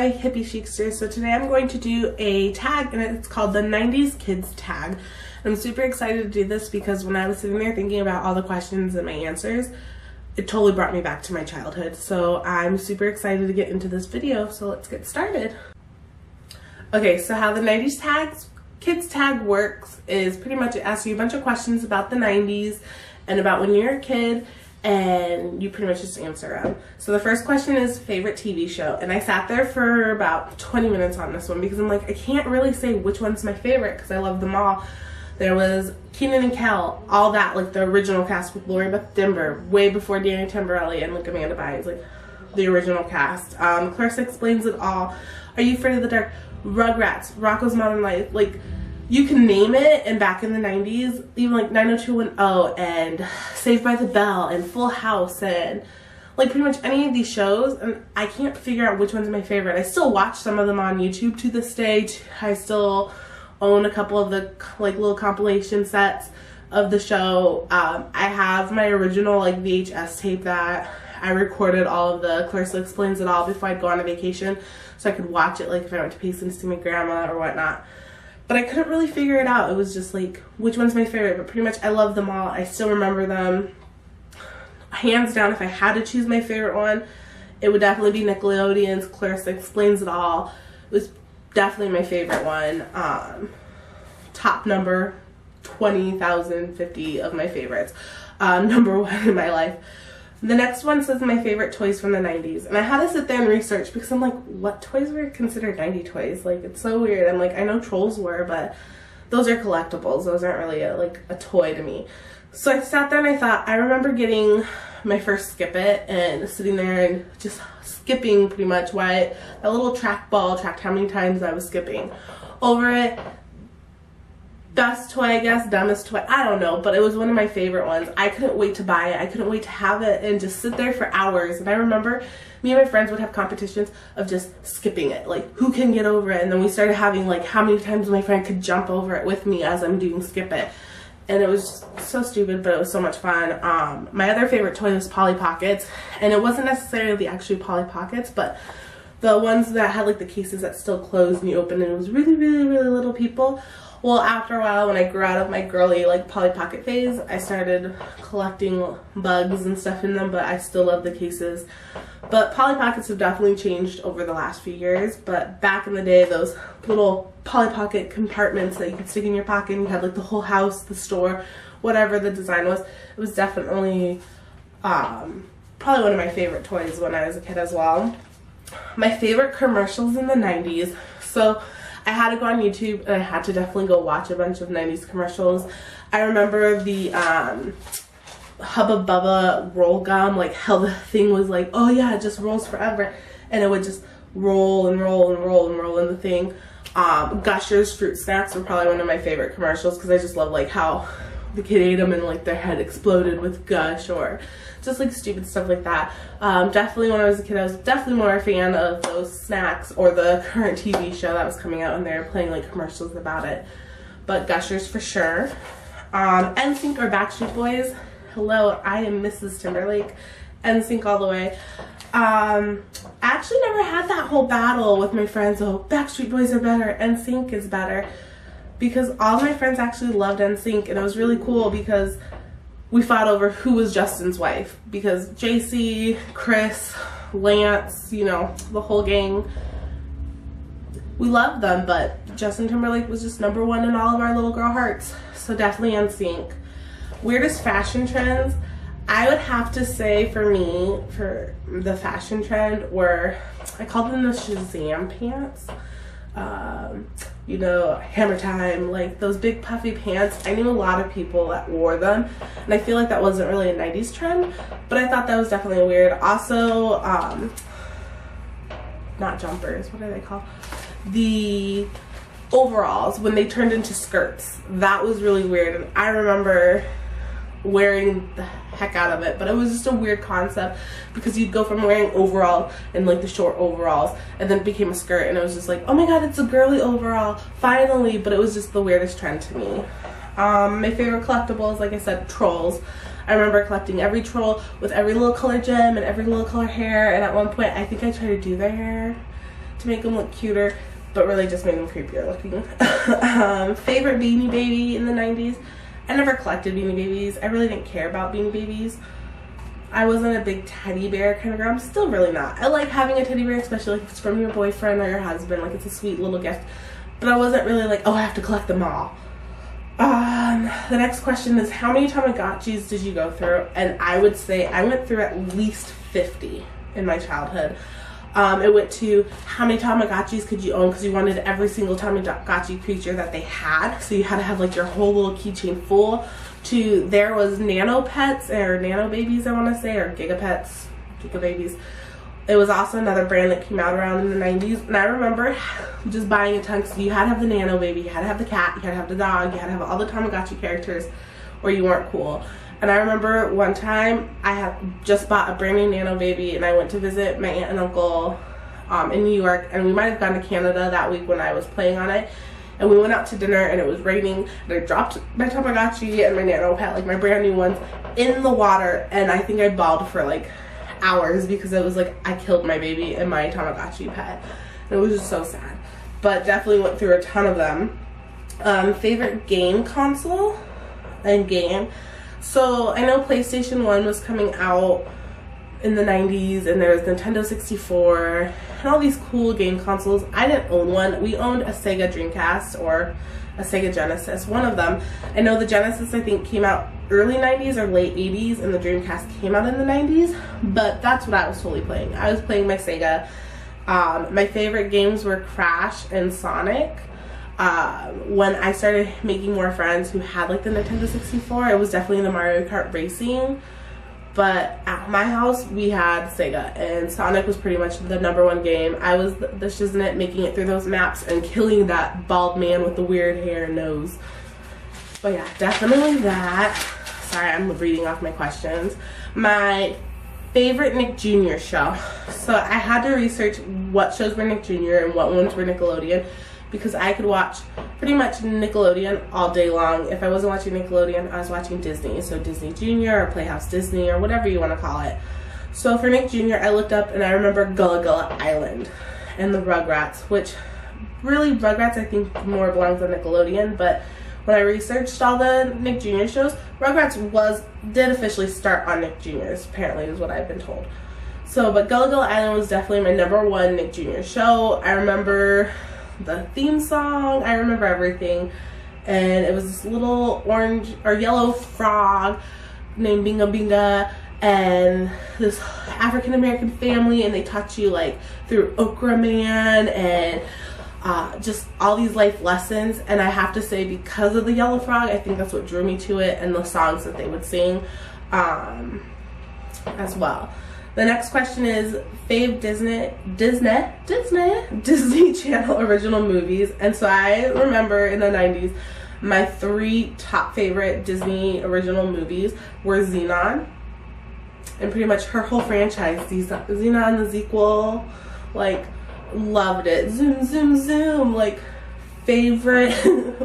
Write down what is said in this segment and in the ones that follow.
my hippie chicsters. So today I'm going to do a tag, and it's called the 90s kids tag. I'm super excited to do this because when I was sitting there thinking about all the questions and my answers, it totally brought me back to my childhood. So I'm super excited to get into this video, so let's get started. Okay, so how the 90s kids tag works is pretty much it asks you a bunch of questions about the 90s and about when you're a kid, and you pretty much just answer them. So the first question is favorite TV show, and I sat there for about 20 minutes on this one because I'm like, I can't really say which one's my favorite because I love them all. There was Kenan and Kel, all that, like the original cast with Lori Beth Denver, way before Danny Tamborelli and like Amanda Bynes, like the original cast. Clarissa Explains It All, Are You Afraid of the Dark, Rugrats, Rocko's Modern Life, like you can name it. And back in the 90s, even like 90210 and Saved by the Bell and Full House and like pretty much any of these shows, and I can't figure out which one's my favorite. I still watch some of them on YouTube to this day. I still own a couple of the like little compilation sets of the show. I have my original like VHS tape that I recorded all of the Clarissa Explains It All before I'd go on a vacation, so I could watch it like if I went to Payson to see my grandma or whatnot. But I couldn't really figure it out. It was just like, which one's my favorite? But pretty much I love them all. I still remember them. Hands down, if I had to choose my favorite one, it would definitely be Nickelodeon's Clarissa Explains It All. It was definitely my favorite one. Top number 20,050 of my favorites. Number one in my life. The next one says my favorite toys from the 90s, and I had to sit there and research because I'm like, what toys were considered 90 toys? Like, it's so weird. I'm like, I know Trolls were, but those are collectibles. Those aren't really like a toy to me. So I sat there and I thought, I remember getting my first Skip It and sitting there and just skipping pretty much that little track ball tracked how many times I was skipping over it. Best toy, I guess, dumbest toy, I don't know, but it was one of my favorite ones. I couldn't wait to buy it. I couldn't wait to have it and just sit there for hours. And I remember me and my friends would have competitions of just skipping it, like who can get over it. And then we started having like how many times my friend could jump over it with me as I'm doing Skip It. And it was just so stupid, but it was so much fun. My other favorite toy was Polly Pockets, and it wasn't necessarily the actual Polly Pockets, but the ones that had like the cases that still closed and you open, and it was really, really, really little people. Well, after a while, when I grew out of my girly like Polly Pocket phase, I started collecting bugs and stuff in them, but I still love the cases. But Polly Pockets have definitely changed over the last few years, but back in the day, those little Polly Pocket compartments that you could stick in your pocket and you had like the whole house, the store, whatever the design was, it was definitely probably one of my favorite toys when I was a kid as well. My favorite commercials in the 90s. So I had to go on YouTube and I had to definitely go watch a bunch of 90s commercials. I remember the Hubba Bubba roll gum, like how the thing was like, oh yeah, it just rolls forever, and it would just roll and roll and roll and roll in the thing. Gushers fruit snacks were probably one of my favorite commercials because I just love like how the kid ate them and like their head exploded with gush, or just like stupid stuff like that. Definitely when I was a kid, I was definitely more a fan of those snacks or the current TV show that was coming out and they were playing like commercials about it. But Gushers for sure. NSYNC or Backstreet Boys. Hello, I am Mrs. Timberlake. NSYNC all the way. I actually never had that whole battle with my friends. Oh, Backstreet Boys are better, NSYNC is better. Because all my friends actually loved NSYNC, and it was really cool because we fought over who was Justin's wife. Because JC, Chris, Lance, you know, the whole gang, we loved them, but Justin Timberlake was just number one in all of our little girl hearts. So definitely NSYNC. Weirdest fashion trends, I would have to say for me, for the fashion trend were, I called them the Shazam pants. You know, Hammer Time, like those big puffy pants. I knew a lot of people that wore them, and I feel like that wasn't really a 90s trend, but I thought that was definitely weird. Also, not jumpers, what are they called? The overalls, when they turned into skirts. That was really weird, and I remember wearing the heck out of it, but it was just a weird concept because you'd go from wearing overall and like the short overalls, and then it became a skirt, and it was just like, oh my god, it's a girly overall finally. But it was just the weirdest trend to me. My favorite collectibles, like I said, Trolls. I remember collecting every troll with every little color gem and every little color hair, and at one point I think I tried to do their hair to make them look cuter, but really just made them creepier looking. Favorite Beanie Baby in the 90s. I never collected Beanie Babies. I really didn't care about Beanie Babies. I wasn't a big teddy bear kind of girl. I'm still really not. I like having a teddy bear, especially if it's from your boyfriend or your husband. Like, it's a sweet little gift. But I wasn't really like, oh, I have to collect them all. The next question is, how many Tamagotchis did you go through? And I would say I went through at least 50 in my childhood. It went to how many Tamagotchis could you own, because you wanted every single Tamagotchi creature that they had. So you had to have like your whole little keychain full. To there was Nano Pets, or Nano Babies I want to say, or Gigapets, Giga Babies. It was also another brand that came out around in the 90s. And I remember just buying a ton, because you had to have the Nano Baby, you had to have the cat, you had to have the dog, you had to have all the Tamagotchi characters, or you weren't cool. And I remember one time I had just bought a brand new Nano Baby, and I went to visit my aunt and uncle in New York, and we might have gone to Canada that week when I was playing on it. And we went out to dinner, and it was raining, and I dropped my Tamagotchi and my Nano Pet, like my brand new ones, in the water, and I think I bawled for like hours, because it was like I killed my baby and my Tamagotchi pet. And it was just so sad. But definitely went through a ton of them. Favorite game console and game. So I know PlayStation 1 was coming out in the 90s, and there was Nintendo 64 and all these cool game consoles. I didn't own one. We owned a Sega Dreamcast or a Sega Genesis, one of them. I know the Genesis I think came out early 90s or late 80s, and the Dreamcast came out in the 90s, but that's what I was totally playing. I was playing my Sega. My favorite games were Crash and Sonic. When I started making more friends who had like the Nintendo 64, it was definitely the Mario Kart Racing. But at my house, we had Sega, and Sonic was pretty much the #1 game. I was the shiznit making it through those maps and killing that bald man with the weird hair and nose. But yeah, definitely that. Sorry, I'm reading off my questions. My favorite Nick Jr. show. So I had to research what shows were Nick Jr. and what ones were Nickelodeon, because I could watch pretty much Nickelodeon all day long. If I wasn't watching Nickelodeon, I was watching Disney. So Disney Junior or Playhouse Disney or whatever you want to call it. So for Nick Jr., I looked up and I remember Gullah Gullah Island and the Rugrats, which really Rugrats I think more belongs on Nickelodeon, but when I researched all the Nick Jr. shows, Rugrats did officially start on Nick Jr.'s, apparently is what I've been told. So, but Gullah Gullah Island was definitely my #1 Nick Jr. show. I remember the theme song, I remember everything, and it was this little orange or yellow frog named Binga Binga, and this African American family, and they taught you like through Okra Man and just all these life lessons. And I have to say, because of the yellow frog, I think that's what drew me to it, and the songs that they would sing as well. The next question is fave Disney Channel original movies. And so I remember in the 90s, my 3 top favorite Disney original movies were Xenon, and pretty much her whole franchise, Xenon the sequel, like, loved it. Zoom, zoom, zoom, like, favorite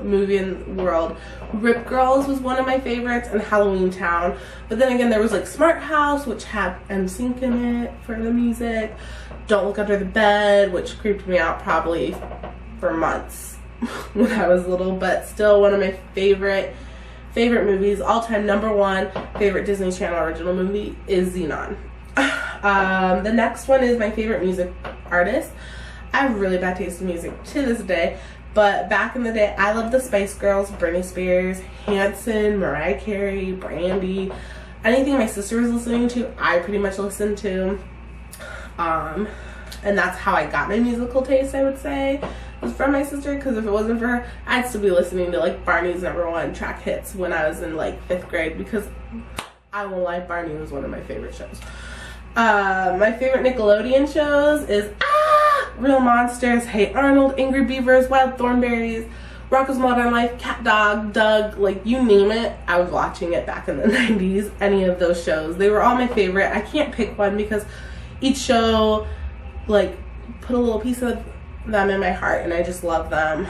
movie in the world. Rip Girls was one of my favorites, and Halloween Town. But then again, there was like Smart House, which had NSYNC in it for the music. Don't Look Under the Bed, which creeped me out probably for months when I was little, but still one of my favorite movies. All-time #1 favorite Disney Channel original movie is Xenon. The next one is my favorite music artist. I have really bad taste in music to this day. But back in the day, I loved the Spice Girls, Britney Spears, Hanson, Mariah Carey, Brandy. Anything my sister was listening to, I pretty much listened to. And that's how I got my musical taste, I would say, was from my sister. Because if it wasn't for her, I'd still be listening to like Barney's #1 track hits when I was in like 5th grade. Because I won't lie, Barney was one of my favorite shows. My favorite Nickelodeon shows is Real Monsters, Hey Arnold, Angry Beavers, Wild Thornberrys, Rocko's Modern Life, Cat Dog, Doug, like you name it, I was watching it back in the 90s, any of those shows. They were all my favorite. I can't pick one because each show like put a little piece of them in my heart, and I just love them.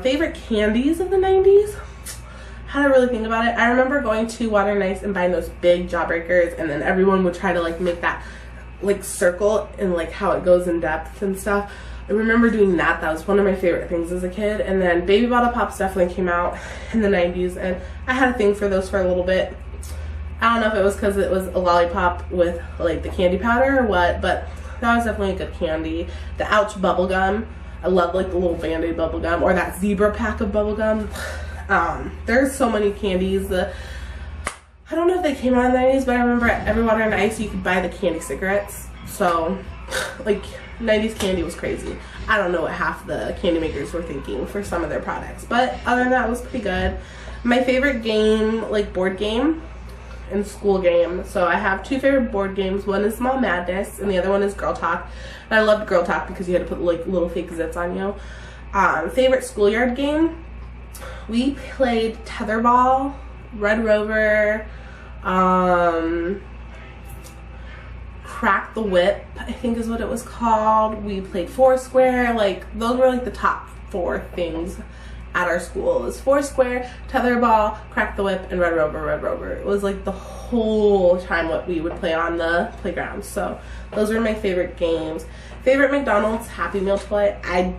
Favorite candies of the 90s? How to really think about it, I remember going to Water and Ice and buying those big Jawbreakers, and then everyone would try to like make that like circle and like how it goes in depth and stuff. I remember doing that. That was one of my favorite things as a kid. And then Baby Bottle Pops definitely came out in the 90s, and I had a thing for those for a little bit. I don't know if it was because it was a lollipop with like the candy powder or what, but that was definitely a good candy. The Ouch bubble gum, I love like the little Band-Aid bubble gum, or that zebra pack of bubble gum. There's so many candies. I don't know if they came out in the 90s, but I remember at Every Water and Ice you could buy the candy cigarettes. So like 90s candy was crazy. I don't know what half the candy makers were thinking for some of their products, but other than that, it was pretty good. My favorite game, like board game and school game. So I have two favorite board games. One is Small Madness and the other one is Girl Talk. And I loved Girl Talk because you had to put like little fake zits on you. Favorite schoolyard game, we played tetherball, Red Rover, Crack the Whip, I think is what it was called. We played Foursquare. Like those were like the top 4 things at our school. It was Foursquare, tetherball, Crack the Whip, and Red Rover, Red Rover. It was like the whole time what we would play on the playground. So those were my favorite games. Favorite McDonald's Happy Meal toy. I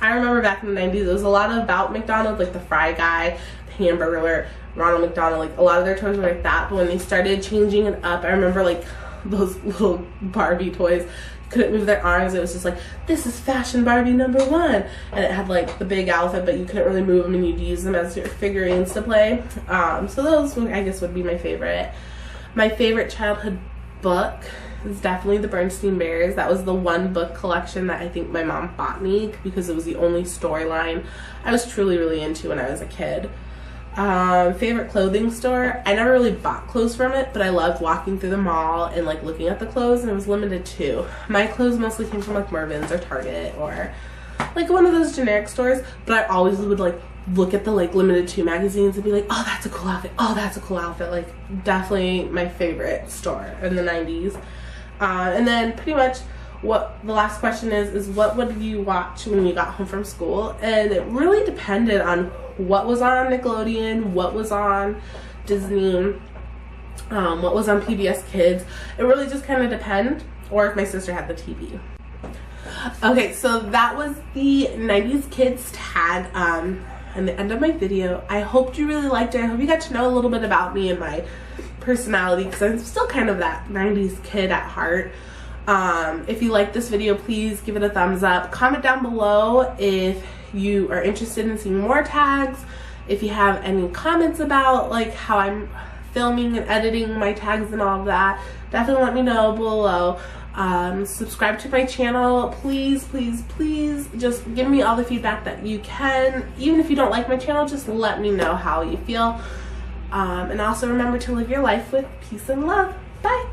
remember back in the 90s, there was a lot about McDonald's, like the Fry Guy, the Hamburglar, Ronald McDonald, like a lot of their toys were like that. But when they started changing it up, I remember like those little Barbie toys couldn't move their arms. It was just like, this is fashion Barbie #1, and it had like the big outfit, but you couldn't really move them, and you'd use them as your figurines to play. So those I guess would be my favorite. My favorite childhood book is definitely the Bernstein Bears. That was the one book collection that I think my mom bought me because it was the only storyline I was truly really into when I was a kid. Favorite clothing store, I never really bought clothes from it, but I loved walking through the mall and like looking at the clothes, and it was limited to. My clothes mostly came from like Mervyn's or Target or like one of those generic stores, but I always would like look at the like limited to magazines and be like, oh, that's a cool outfit, oh, that's a cool outfit. Like definitely my favorite store in the 90s. And then pretty much what the last question is what would you watch when you got home from school? And it really depended on what was on Nickelodeon, what was on Disney, what was on PBS Kids. It really just kind of depended, or if my sister had the TV. Okay, so that was the 90s Kids tag and the end of my video. I hope you really liked it. I hope you got to know a little bit about me and my personality, because I'm still kind of that 90s kid at heart. If you like this video, please give it a thumbs up. Comment down below if you are interested in seeing more tags. If you have any comments about like how I'm filming and editing my tags and all of that, definitely let me know below. Subscribe to my channel, please, please, please. Just give me all the feedback that you can. Even if you don't like my channel, just let me know how you feel. And also remember to live your life with peace and love. Bye.